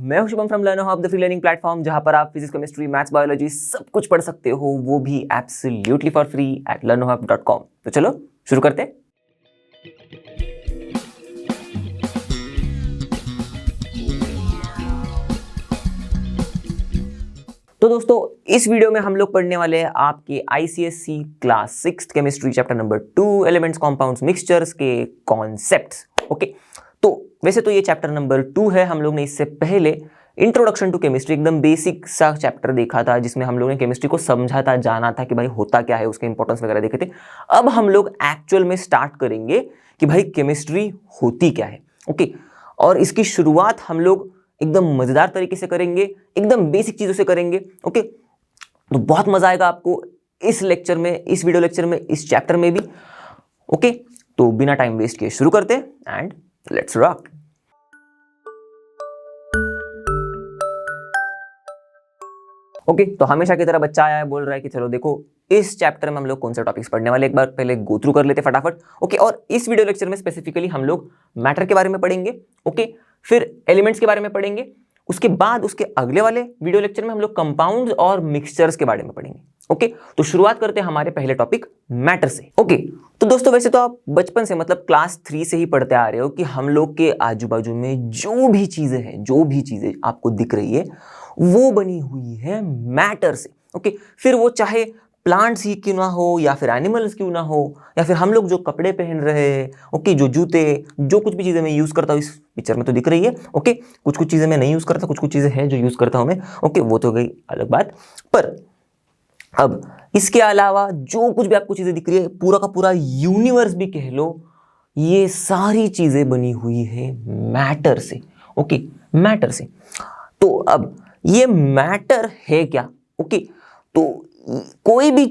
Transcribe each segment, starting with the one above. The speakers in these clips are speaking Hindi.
मैं हूं Shubham from learn hub the free learning platform, जहां पर आप फिजिक्स, केमिस्ट्री, मैथ्स, बायोलॉजी सब कुछ पढ़ सकते हो, वो भी absolutely for free at learnerhub.com। तो चलो शुरू करते हैं। तो दोस्तों, इस वीडियो में हम लोग पढ़ने वाले हैं आपके ICSE class 6 chemistry chapter number 2 elements, compounds, mixtures के कॉन्सेप्ट्स। ओके, तो वैसे तो ये चैप्टर नंबर 2 है। हम लोग ने इससे पहले इंट्रोडक्शन टू केमिस्ट्री एकदम बेसिक सा चैप्टर देखा था, जिसमें हम लोगों ने केमिस्ट्री को समझा था, जाना था कि भाई होता क्या है, उसके इंपॉर्टेंस वगैरह देखे थे। अब हम लोग एक्चुअल में स्टार्ट करेंगे कि भाई केमिस्ट्री होती क्या है। ओके, और इसकी शुरुआत हम लोग एकदम मजेदार तरीके से करेंगे, एकदम बेसिक चीजों से करेंगे। ओके, तो बहुत मजा आएगा आपको इस लेक्चर में, इस वीडियो लेक्चर में, इस चैप्टर में भी। ओके, तो बिना टाइम वेस्ट किए शुरू करते हैं एंड लेट्स रॉक। ओके, तो हमेशा की तरह बच्चा आया है, बोल रहा है कि चलो देखो इस चैप्टर में हम लोग कौन से टॉपिक्स पढ़ने वाले, एक बार पहले गो थ्रू कर लेते फटाफट। ओके, और इस वीडियो लेक्चर में स्पेसिफिकली हम लोग मैटर के बारे में पढ़ेंगे। ओके, फिर एलिमेंट्स के बारे में पढ़ेंगे, उसके बाद उसके अगले वाले वीडियो लेक्चर में हम लोग कंपाउंड्स और मिक्सचर्स के बारे में पढ़ेंगे। ओके, तो शुरुआत करते हैं हमारे पहले टॉपिक मैटर से। ओके, तो दोस्तों वैसे तो आप बचपन से मतलब क्लास 3 से ही पढ़ते आ रहे हो कि हम लोग के आजू बाजू में जो भी चीजें हैं, जो भी चीजें आपको दिख रही है, वो बनी हुई है मैटर से। ओके, फिर वो चाहे प्लांट्स ही क्यों ना हो, या फिर एनिमल्स क्यों ना हो, या फिर हम लोग जो कपड़े पहन रहे हैं, ओके, जो जूते, जो कुछ भी चीजें मैं यूज करता हूँ, इस पिक्चर में तो दिख रही है। ओके, कुछ कुछ चीजें मैं नहीं यूज करता, कुछ कुछ चीजें हैं जो यूज करता हूं मैं। ओके, वो तो गई अलग बात। पर अब इसके अलावा जो कुछ भी आपको चीजें दिख रही है, पूरा का पूरा यूनिवर्स भी कह लो, ये सारी चीजें बनी हुई है मैटर से। ओके, मैटर से। तो अब ये मैटर है क्या? ओके, तो कोई भी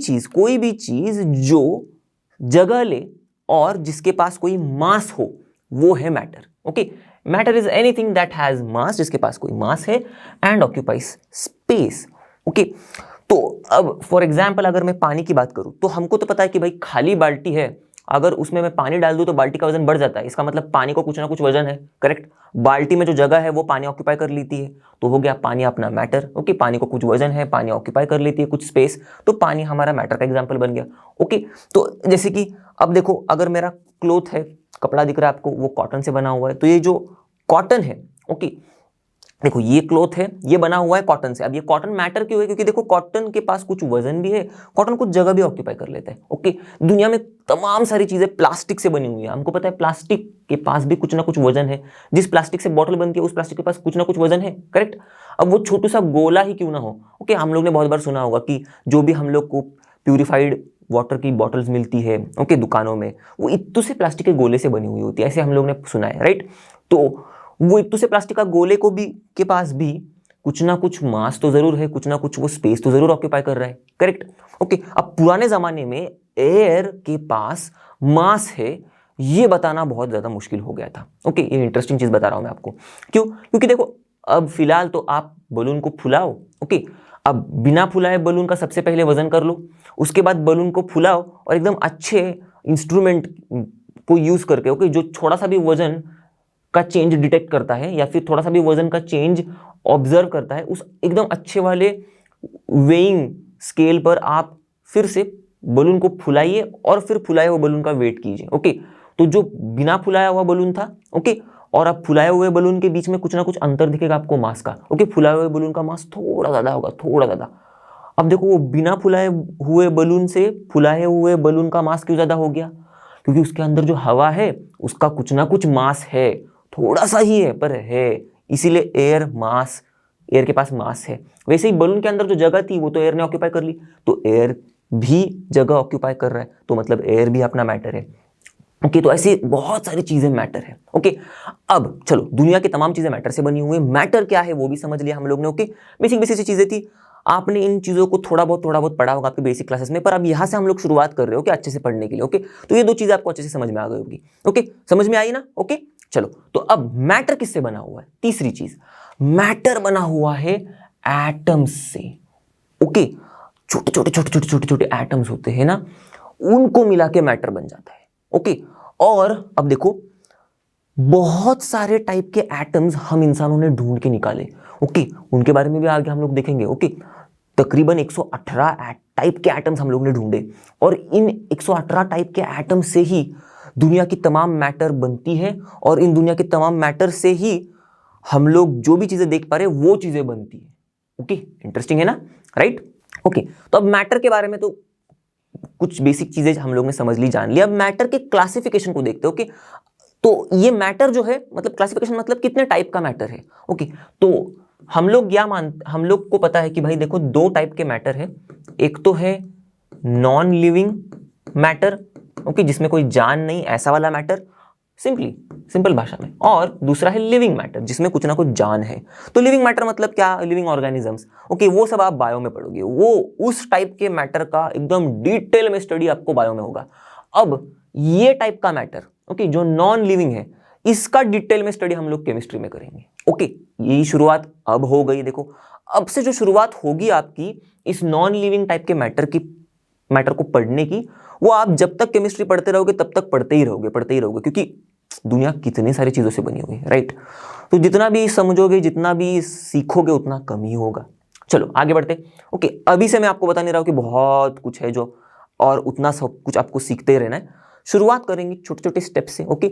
चीज जो जगह ले और जिसके पास कोई मास हो, वो है matter. Okay, matter is anything that has मास, जिसके पास कोई मास है एंड ऑक्यूपाइज स्पेस। ओके, तो अब फॉर एग्जाम्पल अगर मैं पानी की बात करूं, तो हमको तो पता है कि भाई खाली बाल्टी है, अगर उसमें मैं पानी डाल दूं तो बाल्टी का वजन बढ़ जाता है। इसका मतलब पानी को कुछ ना कुछ वजन है, करेक्ट। बाल्टी में जो जगह है वो पानी ऑक्यूपाई कर लेती है, तो हो गया पानी अपना मैटर। ओके, पानी को कुछ वजन है, पानी ऑक्यूपाई कर लेती है कुछ स्पेस, तो पानी हमारा मैटर का एग्जाम्पल बन गया। ओके, तो जैसे कि अब देखो, अगर मेरा क्लोथ है, कपड़ा दिख रहा है आपको, वो कॉटन से बना हुआ है, तो ये जो कॉटन है, ओके, देखो ये क्लोथ है, ये बना हुआ है कॉटन से। अब ये कॉटन मैटर क्यों है? क्योंकि देखो कॉटन के पास कुछ वजन भी है, कॉटन कुछ जगह भी ऑक्यूपाई कर लेता है। ओके, दुनिया में तमाम सारी चीजें प्लास्टिक से बनी हुई है, हमको पता है प्लास्टिक के पास भी कुछ ना कुछ वजन है। जिस प्लास्टिक से बॉटल बनती है, उस प्लास्टिक के पास कुछ ना कुछ वजन है, करेक्ट। अब वो छोटू सा गोला ही क्यों ना हो। ओके, हम लोग ने बहुत बार सुना होगा कि जो भी हम लोग को प्यूरिफाइड वाटर की बॉटल्स मिलती है, ओके, दुकानों में, वो इत्तू से प्लास्टिक के गोले से बनी हुई होती है, ऐसे हम लोग ने सुना है, राइट। तो वो इत्तू से प्लास्टिक का गोले को भी के पास भी कुछ ना कुछ मास तो जरूर है, कुछ ना कुछ वो स्पेस तो जरूर ऑक्यूपाई कर रहा है, करेक्ट। ओके, अब पुराने जमाने में एयर के पास मास है, ये बताना बहुत ज्यादा मुश्किल हो गया था। ओके, ये इंटरेस्टिंग चीज बता रहा हूं मैं आपको। क्यों? क्योंकि देखो अब फिलहाल तो आप बलून को फुलाओ, ओके, अब बिना फुलाए बलून का सबसे पहले वजन कर लो, उसके बाद बलून को फुलाओ और एकदम अच्छे इंस्ट्रूमेंट को यूज करके, ओके, जो थोड़ा सा भी वजन का चेंज डिटेक्ट करता है या फिर थोड़ा सा भी वजन का चेंज ऑब्जर्व करता है, उस एकदम अच्छे वाले वेइंग स्केल पर आप फिर से बलून को फुलाइए और फिर फुलाए हुए बलून का वेट कीजिए। ओके, तो जो बिना फुलाया हुआ बलून था, ओके, और अब फुलाए हुए बलून के बीच में कुछ ना कुछ अंतर दिखेगा आपको मास का। ओके, फुलाए हुए बलून का मास थोड़ा ज्यादा होगा, थोड़ा ज्यादा। अब देखो वो बिना फुलाए हुए बलून से फुलाए हुए बलून का मास क्यों ज्यादा हो गया? क्योंकि उसके अंदर जो हवा है उसका कुछ ना कुछ मास है, थोड़ा सा ही है पर है, इसीलिए एयर के पास मास है। वैसे ही बलून के अंदर जो जगह थी वो तो एयर ने ऑक्यूपाई कर ली, तो एयर भी जगह ऑक्यूपाई कर रहा है, तो मतलब एयर भी अपना मैटर है। ओके, तो ऐसी बहुत सारी चीजें मैटर है। ओके, अब चलो दुनिया की तमाम चीजें मैटर से बनी हुई है, मैटर क्या है वो भी समझ लिया हम लोग ने। ओके, बेसिक बेसिक सी चीजें थी, आपने इन चीजों को थोड़ा बहुत पढ़ा होगा आपके बेसिक क्लासेस में, पर अब यहां से हम लोग शुरुआत कर रहे हो कि अच्छे से पढ़ने के लिए। ओके, तो ये दो चीजें आपको अच्छे से समझ में आ गई होगी। ओके, समझ में आई ना? ओके, चलो, तो अब मैटर किससे बना हुआ है? तीसरी चीज, मैटर बना हुआ है एटम्स से। ओके, छोटे छोटे एटम्स होते हैं ना, उनको मिला के मैटर बन जाता है। ओके, और अब देखो बहुत सारे टाइप के एटम्स हम इंसानों ने ढूंढ के निकाले। ओके, उनके बारे में भी आगे हम लोग देखेंगे। ओके, तकरीबन 118 टाइप के एटम्स हम लोग ने ढूंढे, और इन 118 टाइप के एटम से ही दुनिया की तमाम मैटर बनती है, और इन दुनिया के तमाम मैटर से ही हम लोग जो भी चीजें देख पा रहे हैं वो चीजें बनती है। ओके, इंटरेस्टिंग है ना, राइट? ओके, तो अब मैटर के बारे में तो कुछ बेसिक चीजें हम लोग ने समझ ली, जान ली। अब मैटर के क्लासिफिकेशन को देखते हैं। ओके, तो ये मैटर जो है, मतलब क्लासिफिकेशन मतलब कितने टाइप का मैटर है। ओके, तो हम लोग को पता है कि भाई देखो, दो टाइप के मैटर है। एक तो है नॉन लिविंग मैटर, ओके, जिसमें कोई जान नहीं, ऐसा वाला मैटर, सिंपल भाषा में। और दूसरा है लिविंग मैटर, जिसमें कुछ ना कुछ जान है। तो लिविंग मैटर मतलब क्या? Living organisms. ओके, वो सब आप बायो में पढ़ोगे, वो उस टाइप के मैटर का एकदम डिटेल में स्टडी आपको बायो में होगा। अब ये टाइप का मैटर, ओके, जो नॉन लिविंग है, इसका डिटेल में स्टडी हम लोग केमिस्ट्री में करेंगे। ओके, यही शुरुआत अब हो गई। देखो, अब से जो शुरुआत होगी आपकी इस नॉन लिविंग टाइप के मैटर को पढ़ने की, वो आप जब तक केमिस्ट्री पढ़ते रहोगे तब तक पढ़ते ही रहोगे, क्योंकि दुनिया कितनी सारी चीजों से बनी हुई है, राइट? तो जितना भी समझोगे, जितना भी सीखोगे, उतना कम ही होगा। चलो आगे बढ़ते। ओके, अभी से मैं आपको बता नहीं रहा हूं कि बहुत कुछ है जो, और उतना सब कुछ आपको सीखते ही रहना है। शुरुआत करेंगे छोटे छोटे स्टेप से। Okay,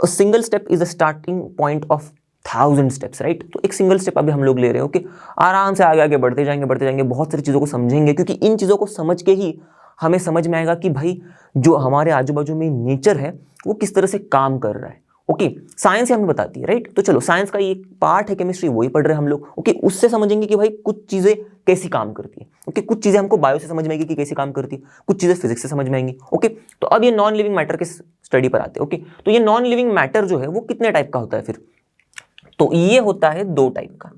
single step is the starting point of 1000 steps, right? तो एक सिंगल स्टेप अभी हम लोग ले रहे हैं। ओके, आराम से आगे आगे बढ़ते जाएंगे, बहुत सारी चीजों को समझेंगे, क्योंकि इन चीजों को समझ के ही हमें समझ में आएगा कि भाई जो हमारे आजू बाजू में नेचर है वो किस तरह से काम कर रहा है। ओके, साइंस ही हमें बताती है, राइट? तो चलो, साइंस का एक पार्ट है केमिस्ट्री, वही पढ़ रहे हैं हम लोग। ओके, उससे समझेंगे कि भाई कुछ चीजें कैसी काम करती है। ओके, कुछ चीजें हमको बायो से समझ में आएगी कि कैसी काम करती है, कुछ चीजें फिजिक्स से समझ में आएंगी। ओके, तो अब ये नॉन लिविंग मैटर के स्टडी पर आते हैं। ओके, तो ये नॉन लिविंग मैटर जो है वो कितने टाइप का होता है फिर? तो ये होता है 2 टाइप का,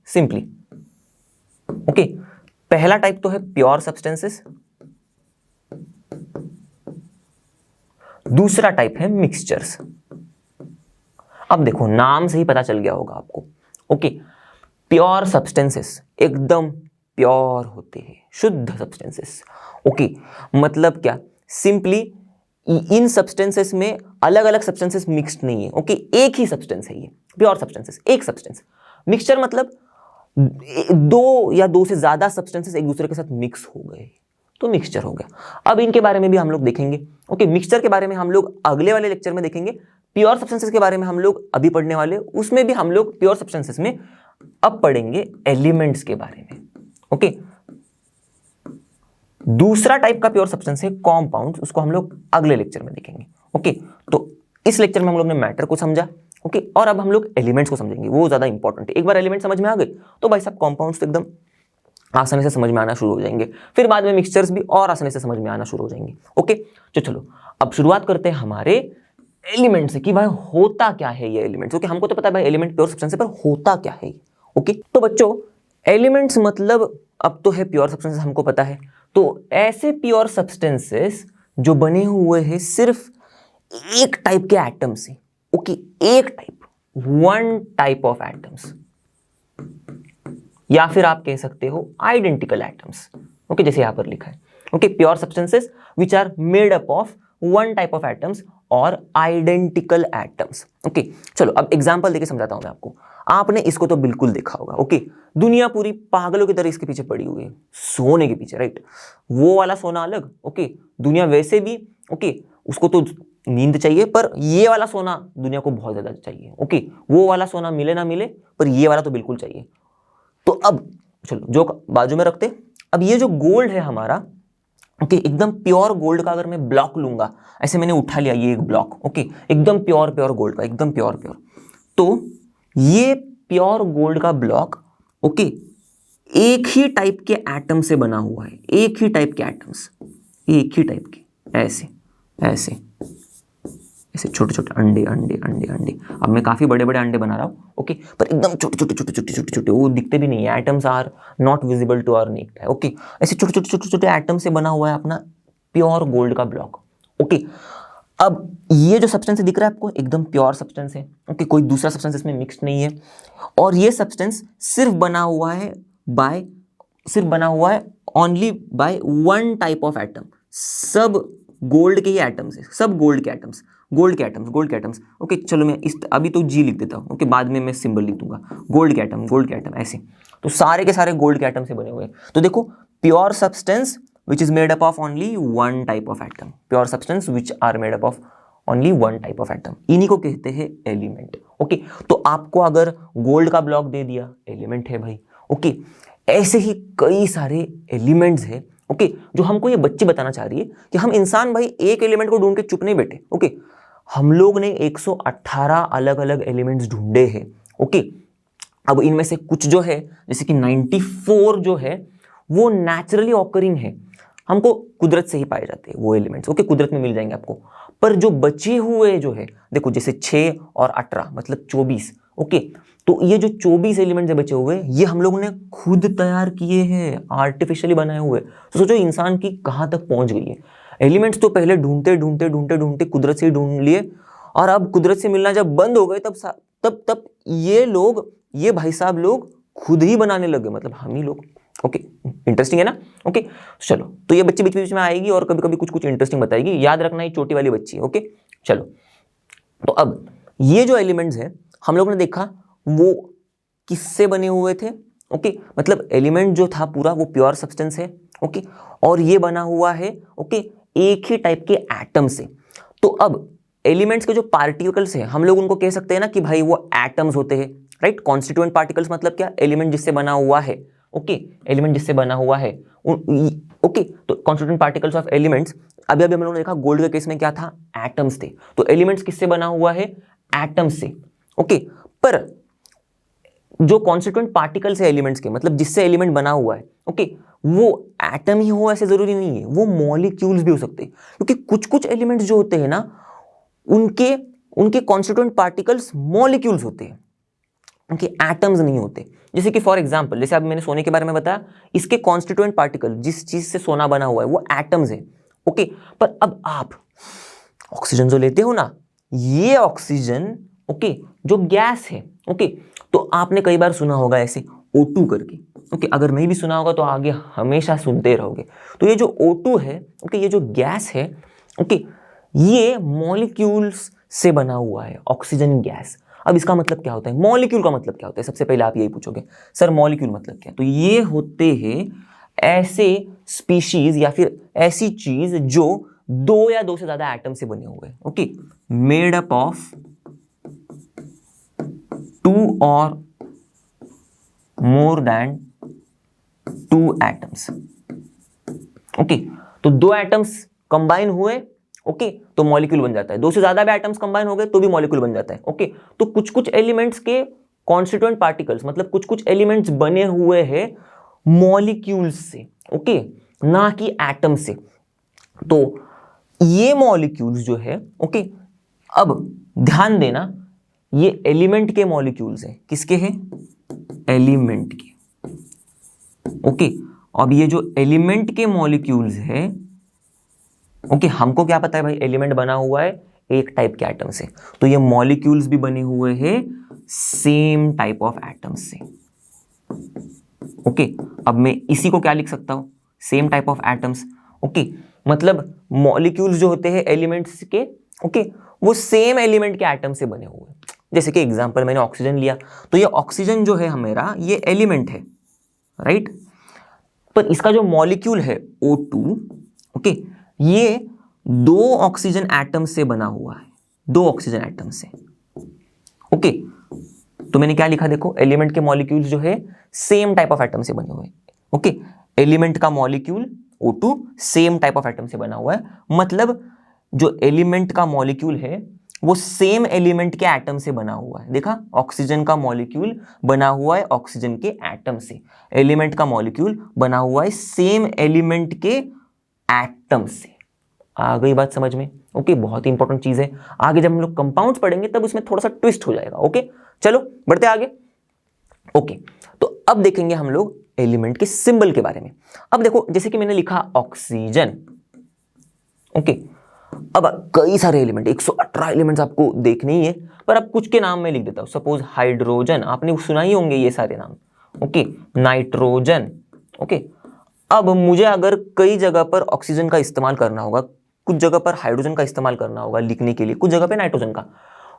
सिंपली। ओके, पहला टाइप तो है प्योर सब्सटेंसेस, दूसरा टाइप है मिक्सचर्स। अब देखो, नाम से ही पता चल गया होगा आपको। ओके, प्योर सब्सटेंसेस एकदम प्योर होते हैं, शुद्ध सब्सटेंसेस। ओके, मतलब क्या? सिंपली इन सब्सटेंसेस में अलग अलग सब्सटेंसेस मिक्स्ड नहीं है। ओके, एक ही सब्सटेंस है ये, प्योर सब्सटेंसेस, एक सब्सटेंस। मिक्सचर मतलब 2 या 2 से ज्यादा सब्सटेंसेस एक दूसरे के साथ मिक्स हो गए, तो मिक्सचर हो गया। अब इनके बारे में भी हम लोग देखेंगे। ओके, मिक्सचर के बारे में हम लोग अगले वाले लेक्चर में देखेंगे। प्योर सब्सटेंसेस के बारे में हम लोग अभी पढ़ने वाले, उसमें भी हम लोग प्योर सब्सटेंसेस में अब पढ़ेंगे एलिमेंट्स के बारे में। ओके, दूसरा टाइप का प्योर सब्सटेंस है कॉम्पाउंड्स, उसको हम लोग अगले लेक्चर में देखेंगे। ओके, तो इस लेक्चर में हम लोग ने मैटर को समझा। ओके, और अब हम लोग एलिमेंट्स को समझेंगे, वो ज्यादा इंपॉर्टेंट है। एक बार एलिमेंट समझ में आ गए तो भाई साहब कॉम्पाउंड्स तो एकदम आसानी से समझ में आना शुरू हो जाएंगे, फिर बाद में मिक्सचर्स भी और आसानी से समझ में आना शुरू हो जाएंगे। ओके, तो चलो अब शुरुआत करते हैं हमारे एलिमेंट से कि भाई होता क्या है ये एलिमेंट्स। ओके, हमको तो पता है भाई एलिमेंट प्योर सब्सटेंस है, पर होता क्या है? ओके, तो बच्चों एलिमेंट्स मतलब अब तो है प्योर सब्सटेंसेस, हमको पता है। तो ऐसे प्योर सब्सटेंसेस जो बने हुए हैं सिर्फ एक टाइप के एटम से। ओके, एक टाइप, 1 टाइप ऑफ एटम्स, या फिर आप कह सकते हो आइडेंटिकल एटम्स। ओके, जैसे यहां पर लिखा है। Okay, pure substances which are made up of 1 type of atoms और आइडेंटिकल एटम्स। ओके, चलो अब एग्जांपल देके समझाता हूं मैं आपको। आपने इसको तो बिल्कुल देखा होगा। ओके, दुनिया पूरी पागलों की तरह इसके पीछे पड़ी हुई है, सोने के पीछे, राइट? वो वाला सोना अलग। ओके, दुनिया वैसे भी, ओके, उसको तो नींद चाहिए, पर ये वाला सोना दुनिया को बहुत ज्यादा चाहिए। ओके, वो वाला सोना मिले ना मिले, पर ये वाला तो बिल्कुल चाहिए। तो अब चलो जो बाजू में रखते, अब ये जो गोल्ड है हमारा, ओके, एकदम प्योर गोल्ड का अगर मैं ब्लॉक लूंगा, ऐसे मैंने उठा लिया ये एक ब्लॉक, ओके, एकदम प्योर गोल्ड का, एकदम प्योर, तो ये प्योर गोल्ड का ब्लॉक, ओके, एक ही टाइप के एटम से बना हुआ है, एक ही टाइप के एटम्स, एक ही टाइप के, ऐसे ऐसे ऐसे छोटे छोटे अंडे अंडे अंडे अंडे। अब मैं काफी बड़े बड़े अंडे बना रहा हूँ, ओके, पर एकदम छोटे छोटे छोटे छोटे छोटे छोटे, वो दिखते भी नहीं है। Atoms are not visible to our naked, okay, ऐसे छोटे छोटे छोटे छोटे एटम से बना हुआ है अपना प्योर गोल्ड का ब्लॉक। ओके, अब ये जो सब्सटेंस दिख रहा है आपको एकदम प्योर सब्सटेंस है। ओके, कोई दूसरा सब्सटेंस इसमें मिक्स नहीं है, और ये सब्सटेंस सिर्फ बना हुआ है only by 1 type of atom. सब गोल्ड के ही एटम्स है, सब गोल्ड के एटम्स, गोल्ड के एटम्स, गोल्ड के एटम्स। ओके चलो मैं इस अभी तो जी लिख देता हूँ, ओके बाद में मैं सिंबल लिख दूंगा, गोल्ड के एटम, गोल्ड के एटम ऐसे। तो सारे के सारे गोल्ड के एटम से बने हुए हैं। तो देखो pure substance which is made up of only one type of atom, pure substance which are made up of only one type of atom, इन्हीं को कहते हैं एलिमेंट। ओके तो आपको अगर गोल्ड का ब्लॉक दे दिया, एलिमेंट है भाई। ओके ऐसे ही कई सारे एलिमेंट्स हैं, ओके जो हमको ये बच्ची बताना चाह रही है कि हम इंसान भाई एक एलिमेंट को ढूंढ के चुप नहीं बैठे। ओके हम लोग ने 118 अलग अलग एलिमेंट्स ढूंढे हैं। ओके अब इनमें से कुछ जो है जैसे कि 94 जो है वो नेचुरली ऑकरिंग है, हमको कुदरत से ही पाए जाते हैं वो एलिमेंट्स। ओके कुदरत में मिल जाएंगे आपको। पर जो बचे हुए जो है देखो जैसे 6 और 18 मतलब 24। ओके तो ये जो 24 एलिमेंट्स बचे हुए ये हम लोगों ने खुद तैयार किए हैं, आर्टिफिशियली बनाए हुए। तो सोचो इंसान की कहाँ तक पहुंच गई है। एलिमेंट्स तो पहले ढूंढते ढूंढते ढूंढते ढूंढते कुदरत से ही ढूंढ लिए, और अब कुदरत से मिलना जब बंद हो गए तब ये लोग, ये भाई साहब लोग खुद ही बनाने लगे, मतलब हम ही लोग। ओके इंटरेस्टिंग है ना। ओके चलो तो ये बच्ची बीच बीच में आएगी और कभी कभी कुछ कुछ इंटरेस्टिंग बताएगी, याद रखना ये छोटी वाली बच्ची है। ओके चलो तो अब ये जो एलिमेंट्स है हम लोग ने देखा वो किससे बने हुए थे। ओके मतलब एलिमेंट जो था पूरा वो प्योर सब्सटेंस है। ओके और ये बना हुआ है ओके एक ही टाइप के एटम से। तो अब एलिमेंट्स के जो पार्टिकल्स हैं हम लोग उनको कह सकते हैं ना कि भाई वो एटम्स होते हैं, राइट। कॉन्स्टिट्यूएंट पार्टिकल्स मतलब क्या, एलिमेंट जिससे बना हुआ है। ओके एलिमेंट जिससे बना हुआ है। ओके तो कॉन्स्टिट्यूएंट पार्टिकल्स ऑफ एलिमेंट्स, अभी हम लोगों ने देखा गोल्ड के केस में क्या था, एटम्स थे। तो एलिमेंट्स किससे बना हुआ है, एटम्स से। ओके पर जो कॉन्स्टिट्यूएंट पार्टिकल्स है एलिमेंट्स के, मतलब जिससे एलिमेंट बना हुआ है, ओके वो एटम ही हो ऐसे जरूरी नहीं है, वो मॉलिक्यूल्स भी हो सकते हैं। क्योंकि कुछ कुछ एलिमेंट्स जो होते हैं ना उनके कॉन्स्टिट्यूएंट पार्टिकल्स मॉलिक्यूल्स होते हैं, उनके एटम्स नहीं होते। जैसे कि फॉर एग्जांपल जैसे अब मैंने सोने के बारे में बताया, इसके कॉन्स्टिट्यूएंट पार्टिकल जिस चीज से सोना बना हुआ है वो एटम्स है। ओके पर अब आप ऑक्सीजन जो लेते हो ना, ये ऑक्सीजन ओके जो गैस है, ओके तो आपने कई बार सुना होगा ऐसे O2 करके। ओके अगर नहीं भी सुना होगा तो आगे हमेशा सुनते रहोगे। तो ये जो O2 है, ओके ये जो गैस है, ओके ये मॉलिक्यूल्स से बना हुआ है, ऑक्सीजन गैस। अब इसका मतलब क्या होता है, मॉलिक्यूल का मतलब क्या होता है, सबसे पहले आप यही पूछोगे सर मॉलिक्यूल मतलब क्या। तो ये होते हैं ऐसे स्पीशीज या फिर ऐसी चीज जो 2 या 2 से ज्यादा एटम से बने हुए हैं। ओके मेड अप ऑफ 2 और मोर देन 2 एटम्स। ओके तो 2 एटम्स कंबाइन हुए, ओके तो मॉलिक्यूल बन जाता है। 2 से ज्यादा भी एटम्स कंबाइन हो गए तो भी मॉलिक्यूल बन जाता है। ओके तो कुछ कुछ एलिमेंट्स के कॉन्स्टिट्यूएंट पार्टिकल्स, मतलब कुछ कुछ एलिमेंट्स बने हुए हैं मॉलिक्यूल्स से, ओके ना कि एटम से। तो ये मॉलिक्यूल्स जो है, ओके अब ध्यान देना ये एलिमेंट के मॉलिक्यूल्स हैं, किसके हैं, एलिमेंट के। ओके अब ये जो एलिमेंट के मॉलिक्यूल्स है, ओके हमको क्या पता है भाई एलिमेंट बना हुआ है एक टाइप के एटम से, तो ये मॉलिक्यूल्स भी बने हुए हैं सेम टाइप ऑफ एटम्स से। ओके अब मैं इसी को क्या लिख सकता हूं, same type of atoms. Okay मतलब मॉलिक्यूल्स जो होते हैं एलिमेंट्स के, ओके वो सेम एलिमेंट के एटम से बने हुए। जैसे कि एग्जांपल मैंने ऑक्सीजन लिया, तो ये ऑक्सीजन जो है मेरा ये एलिमेंट है, राइट। पर इसका जो मॉलिक्यूल है O2, ओके ये 2 ऑक्सीजन एटम से बना हुआ है, 2 ऑक्सीजन एटम से। ओके तो मैंने क्या लिखा देखो, एलिमेंट के मॉलिक्यूल्स जो है सेम टाइप ऑफ एटम से बने हुए हैं। ओके एलिमेंट का molecule O2 same type of atom से बना हुआ है, मतलब जो एलिमेंट का मॉलिक्यूल है वो सेम एलिमेंट के एटम से बना हुआ है। देखा ऑक्सीजन का मॉलिक्यूल बना हुआ है ऑक्सीजन के एटम से, एलिमेंट का मॉलिक्यूल बना हुआ है सेम एलिमेंट के एटम से। आ गई बात समझ में। ओके बहुत ही इंपॉर्टेंट चीज है, आगे जब हम लोग कंपाउंड्स पढ़ेंगे तब उसमें थोड़ा सा ट्विस्ट हो जाएगा। ओके चलो बढ़ते आगे। ओके तो अब देखेंगे हम लोग एलिमेंट के सिंबल के बारे में। अब देखो जैसे कि मैंने लिखा ऑक्सीजन, ओके अब कई सारे एलिमेंट 118 एलिमेंट्स आपको देखने ही है, पर अब कुछ के नाम मैं लिख देता हूं। सपोज हाइड्रोजन, आपने सुना ही होंगे ये सारे नाम। Okay nitrogen. ओके अब मुझे अगर कई जगह पर ऑक्सीजन का इस्तेमाल करना होगा, कुछ जगह पर हाइड्रोजन का इस्तेमाल करना होगा लिखने के लिए, कुछ जगह पे नाइट्रोजन का,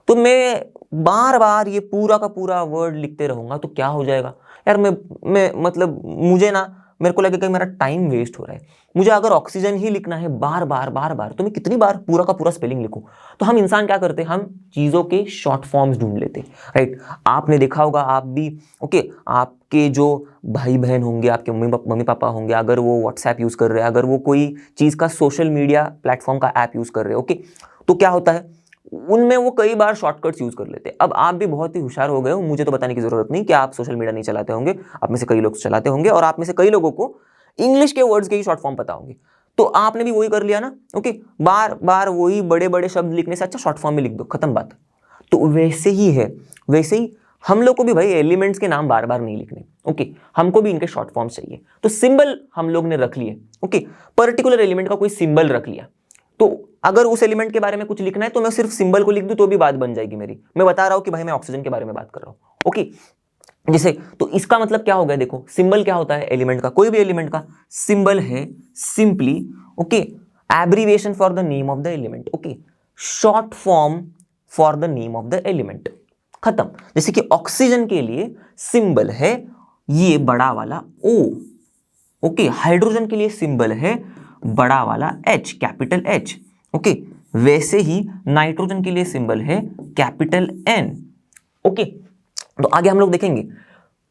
तो मैं बार बार ये पूरा का पूरा वर्ड लिखते रहूंगा तो क्या हो जाएगा यार, मैं मतलब मुझे ना, मेरे को लगेगा कि मेरा टाइम वेस्ट हो रहा है। मुझे अगर ऑक्सीजन ही लिखना है बार बार बार बार, तो मैं कितनी बार पूरा का पूरा स्पेलिंग लिखूं। तो हम इंसान क्या करते हैं, हम चीजों के शॉर्ट फॉर्म्स ढूंढ लेते हैं, राइट। आपने देखा होगा, आप भी, ओके, आपके जो भाई बहन होंगे, आपके मम्मी पापा होंगे, अगर वो व्हाट्सएप यूज कर रहे हैं, अगर वो कोई चीज का सोशल मीडिया प्लेटफॉर्म का ऐप यूज कर रहे हैं, ओके, तो क्या होता है, उनमें वो कई बार शॉर्टकट्स यूज कर लेते हैं। अब आप भी बहुत ही होशियार हो गए हो, मुझे तो बताने की जरूरत नहीं कि आप सोशल मीडिया नहीं चलाते होंगे, आप में से कई लोग चलाते होंगे, और आप में से कई लोगों को इंग्लिश के वर्ड्स के ही शॉर्ट फॉर्म पता होंगे। तो आपने भी वही कर लिया ना, ओके, बार बार वही बड़े बड़े शब्द लिखने से अच्छा शॉर्ट फॉर्म में लिख दो, खत्म बात। तो वैसे ही है, वैसे ही हम लोग को भी भाई एलिमेंट्स के नाम बार बार नहीं लिखने, ओके, हमको भी इनके शॉर्ट फॉर्म्स चाहिए। तो सिंबल हम लोग ने रख लिए, ओके, पर्टिकुलर एलिमेंट का कोई सिंबल रख लिया, तो अगर उस एलिमेंट के बारे में कुछ लिखना है तो मैं सिर्फ सिंबल को लिख दूं तो भी बात बन जाएगी मेरी। मैं बता रहा हूं कि भाई मैं ऑक्सीजन के बारे में बात कर रहा हूं, ओके, जैसे, तो इसका मतलब क्या हो गया, देखो सिंबल क्या होता है एलिमेंट का, कोई भी एलिमेंट का सिंबल है simply, okay, abbreviation for the name of the element, okay, short form for the name of the element, खत्म। जैसे कि ऑक्सीजन के लिए सिंबल है ये बड़ा वाला O, ओके, हाइड्रोजन के लिए सिंबल है बड़ा वाला H, कैपिटल H, ओके, वैसे ही नाइट्रोजन के लिए सिंबल है कैपिटल N, ओके। तो आगे हम लोग देखेंगे।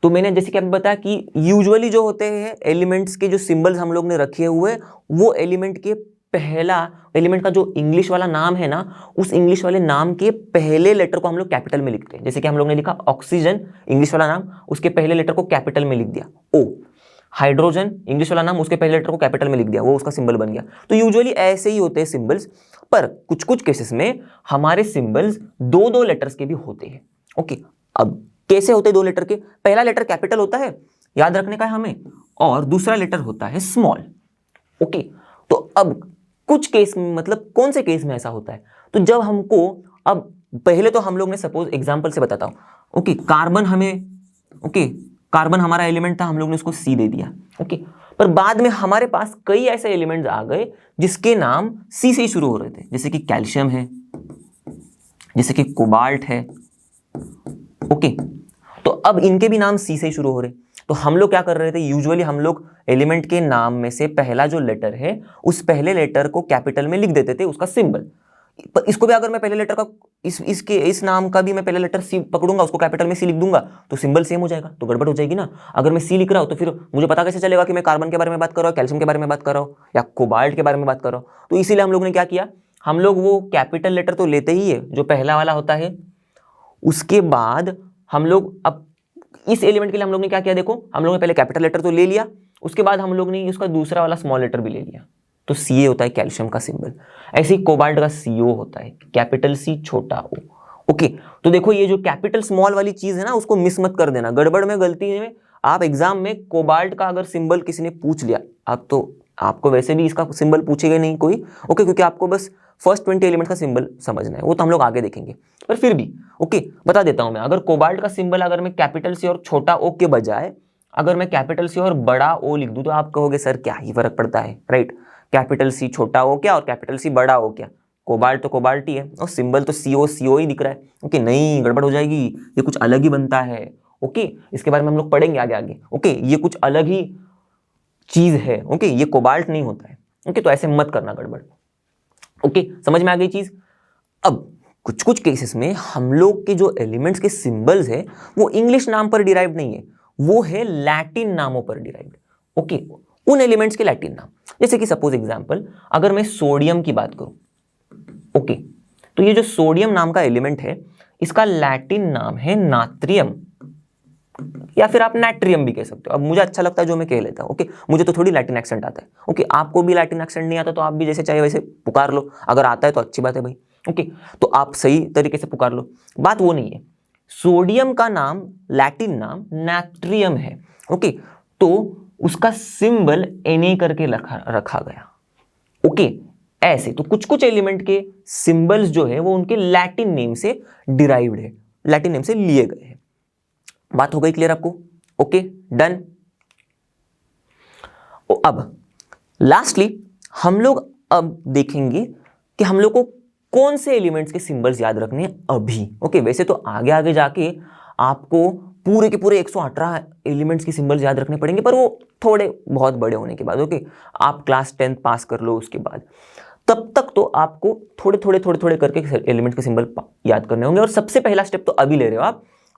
तो मैंने जैसे कि आपको बताया कि यूजुअली जो होते हैं एलिमेंट्स के जो सिंबल्स हम लोग ने रखे हुए, वो एलिमेंट के पहला एलिमेंट का जो इंग्लिश वाला नाम है ना, उस इंग्लिश वाले नाम के पहले लेटर को हम लोग कैपिटल में लिखते हैं। जैसे कि हम लोग ने लिखा ऑक्सीजन, इंग्लिश वाला नाम, उसके पहले लेटर को कैपिटल में लिख दिया O। हाइड्रोजन, इंग्लिश वाला नाम, उसके पहले लेटर को कैपिटल में लिख दिया, वो उसका सिंबल बन गया। तो यूजुअली ऐसे ही होते हैं सिंबल्स, पर कुछ कुछ केसेस में हमारे सिंबल्स दो दो लेटर्स के भी होते हैं, ओके। अब कैसे होते हैं दो लेटर के, पहला लेटर कैपिटल होता है, याद रखने का है हमें, और दूसरा लेटर होता है स्मॉल, ओके। तो अब कुछ केस में, मतलब कौन से केस में ऐसा होता है, तो जब हमको, अब पहले तो हम लोग ने सपोज एग्जांपल से बताता हूं, ओके, कार्बन हमें, ओके, कार्बन हमारा एलिमेंट था, हम लोग ने उसको C दे दिया, ओके, पर बाद में हमारे पास कई ऐसे एलिमेंट्स आ गए जिसके नाम C से ही शुरू हो रहे थे, जैसे कि कैल्शियम है, जैसे कि कोबाल्ट है, ओके। तो अब इनके भी नाम C से ही शुरू हो रहे, तो हम लोग क्या कर रहे थे, यूजुअली हम लोग एलिमेंट के नाम में से पहला जो लेटर है उस पहले लेटर को कैपिटल में लिख देते थे, उसका सिंबल। पर इसको भी अगर मैं पहले लेटर का, इस नाम का भी मैं पहले लेटर C पकड़ूंगा, उसको कैपिटल में C लिख दूंगा, तो सिंबल सेम हो जाएगा, तो गड़बड़ हो जाएगी ना। अगर मैं C लिख रहा हूं तो फिर मुझे पता कैसे चलेगा कि मैं कार्बन के बारे में बात कर रहा हूं, कैल्शियम के बारे में बात कर रहा हूं, या कोबाल्ट के बारे में बात कर रहा हूं। तो इसीलिए हम लोग ने क्या किया, हम लोग वो कैपिटल लेटर तो लेते ही है जो पहला वाला होता है, उसके बाद हम लोग, अब इस एलिमेंट के लिए हम लोग ने क्या किया, देखो हम लोग ने पहले कैपिटल लेटर तो ले लिया, उसके बाद हम लोग ने उसका दूसरा वाला स्मॉल लेटर भी ले लिया, तो Ca होता है कैल्शियम का सिंबल। ऐसे ही कोबाल्ट का CO होता है कैपिटल C छोटा O, ओके। तो देखो ये जो कैपिटल स्मॉल वाली चीज है ना, उसको मिस मत कर देना, गड़बड़ में, गलती में आप एग्जाम में कोबाल्ट का अगर सिंबल किसी ने पूछ लिया, आप तो आपको वैसे भी इसका सिंबल पूछेगा नहीं कोई, ओके, क्योंकि आपको बस फर्स्ट 20 एलिमेंट का सिंबल समझना है, वो तो हम लोग आगे देखेंगे, पर फिर भी ओके बता देता हूं मैं। अगर कोबाल्ट का सिंबल अगर मैं कैपिटल C और छोटा O के बजाय अगर मैं कैपिटल C और बड़ा O लिख दूं, तो आप कहोगे सर क्या ही फर्क पड़ता है, राइट। कैपिटल C छोटा O क्या और कैपिटल C बड़ा O क्या, कोबाल्ट तो कोबाल्ट ही है और सिंबल तो CO ही दिख रहा है, ओके। नहीं, गड़बड़ हो जाएगी, ये कुछ अलग ही बनता है, ओके। इसके बारे में हम लोग पढ़ेंगे आगे आगे, ओके। ये कुछ अलग ही चीज है, ओके, ये कोबाल्ट नहीं होता है, ओके। तो ऐसे मत करना गड़बड़, ओके, समझ में आ गई चीज। अब कुछ कुछ केसेस में हम लोग के जो एलिमेंट्स के सिंबल्स है वो इंग्लिश नाम पर डिराइव नहीं है, वो है लैटिन नामों पर डिराइव्ड, ओके, उन एलिमेंट्स के लैटिन नाम। जैसे कि सपोज एग्जांपल अगर मैं सोडियम की बात करूं, ओके, तो ये जो सोडियम नाम का एलिमेंट है इसका लैटिन नाम है नात्रियम, या फिर आप नाट्रियम भी कह सकते हो। अब मुझे अच्छा लगता है जो मैं कह लेता हूं, ओके, मुझे तो थोड़ी लैटिन एक्सेंट आता है, ओके। आपको भी लैटिन एक्सेंट नहीं आता तो आप भी जैसे चाहे वैसे पुकार लो, अगर आता है तो अच्छी बात है भाई, ओके। तो आप सही तरीके से पुकार लो, बात वो नहीं है। सोडियम का नाम, लैटिन नाम नाट्रियम है, ओके, तो उसका सिंबल Na करके रखा गया, ओके। ऐसे तो कुछ कुछ एलिमेंट के सिंबल्स जो है वो उनके लैटिन नेम से डिराइव्ड है, लैटिन नेम से लिए गए हैं। बात हो गई क्लियर आपको, ओके, डन। अब लास्टली हम लोग अब देखेंगे कि हम लोग को कौन से एलिमेंट्स के सिंबल्स याद रखने हैं अभी। ओके, वैसे तो आगे आगे जाके आपको पूरे के पूरे 118 एलिमेंट्स की सिंबल्स याद रखने पड़ेंगे, पर वो थोड़े बहुत बड़े होने के बाद। ओके, आप क्लास 10 पास कर लो उसके बाद, तब तक तो आपको थोड़े थोड़े करके एलिमेंट्स के सिंबल याद करने होंगे। और सबसे पहला स्टेप तो अभी ले रहे हो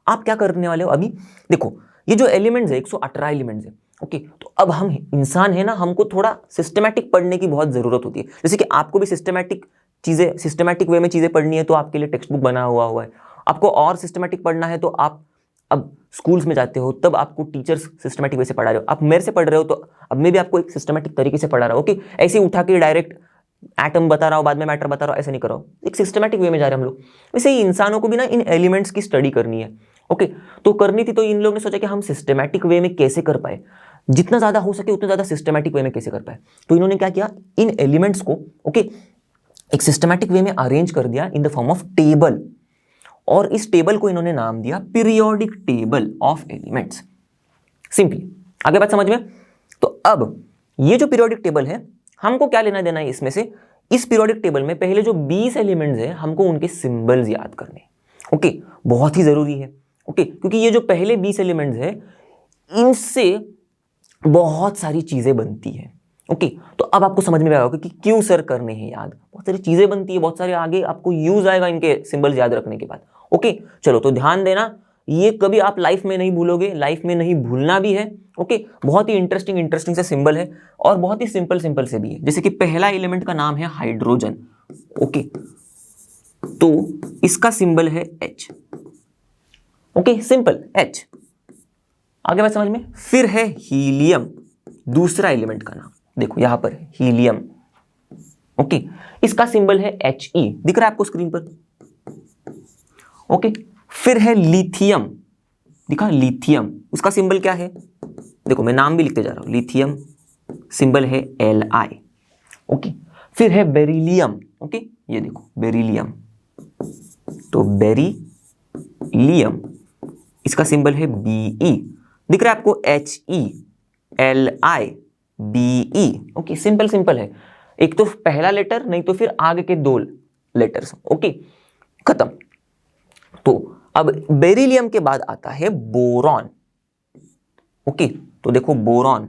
आप क्या करने वाले हो अभी। देखो, ये जो एलिमेंट्स है 118 एलिमेंट्स है। ओके, तो अब हम इंसान है ना, हमको थोड़ा सिस्टमैटिक पढ़ने की बहुत जरूरत होती है। जैसे कि आपको भी सिस्टमैटिक वे में चीजें पढ़नी है, तो आपके लिए टेक्स्ट बुक बना हुआ है। आपको और सिस्टमैटिक पढ़ना है तो आप अब स्कूल्स में जाते हो, तब आपको टीचर्स सिस्टमैटिक वे से पढ़ा रहे हो। आप मेरे से पढ़ रहे हो तो अब मैं भी आपको एक सिस्टमैटिक तरीके से पढ़ा रहा हूँ। ओके, ऐसे ही उठा के डायरेक्ट एटम बता रहा हूँ, बाद में मैटर बता रहा हूँ, ऐसे नहीं कर रहा हूँ। एक सिस्टमैटिक वे में जा रहे हैं हम लोग। वैसे ही इंसानों को भी ना इन एलिमेंट्स की स्टडी करनी है। ओके, तो करनी थी, तो इन लोगों ने सोचा कि हम सिस्टमैटिक वे में कैसे कर पाए, जितना ज्यादा हो सके उतना ज्यादा सिस्टमैटिक वे में कैसे कर पाए। तो इन्होंने क्या किया, इन एलिमेंट्स को ओके एक सिस्टमैटिक वे में अरेंज कर दिया in the form of table, और इस टेबल को इन्होंने नाम दिया periodic table of elements. Simply आगे बात समझ में। तो अब ये जो पीरियोडिक टेबल है, हमको क्या लेना देना है इसमें से। इस पीरियोडिक टेबल में पहले जो 20 एलिमेंट्स है, हमको उनके सिंबल्स याद करने। ओके, बहुत ही जरूरी है। ओके, क्योंकि ये जो पहले 20 एलिमेंट्स है, इनसे बहुत सारी चीजें बनती है। ओके, तो अब आपको समझ में आएगा कि क्यों सर करने हैं याद। बहुत सारी चीजें बनती है, बहुत सारे आगे आपको यूज आएगा इनके सिंबल्स याद रखने के बाद। ओके, चलो तो ध्यान देना, ये कभी आप लाइफ में नहीं भूलोगे, लाइफ में नहीं भूलना भी है। ओके, बहुत ही इंटरेस्टिंग से सिंबल है, और बहुत ही सिंपल से भी है। जैसे कि पहला एलिमेंट का नाम है हाइड्रोजन। ओके, तो इसका सिंबल है H। Okay, simple H। आगे बात समझ में। फिर है हीलियम, दूसरा एलिमेंट का नाम देखो यहां पर हीलियम। ओके, इसका सिंबल है He, दिख रहा है आपको स्क्रीन पर। ओके, फिर है लिथियम, दिखा लिथियम, उसका सिंबल क्या है, देखो मैं नाम भी लिखते जा रहा हूं, लिथियम सिंबल है Li। ओके, फिर है बेरिलियम। ओके, ये देखो बेरिलियम, तो बेरिलियम इसका सिंबल है Be, दिख रहा है आपको HeLi Be। ओके, सिंपल है, एक तो पहला लेटर, नहीं तो फिर आगे के दो लेटर्स। ओके, खत्म। तो अब बेरिलियम के बाद आता है बोरॉन। ओके, तो देखो बोरॉन,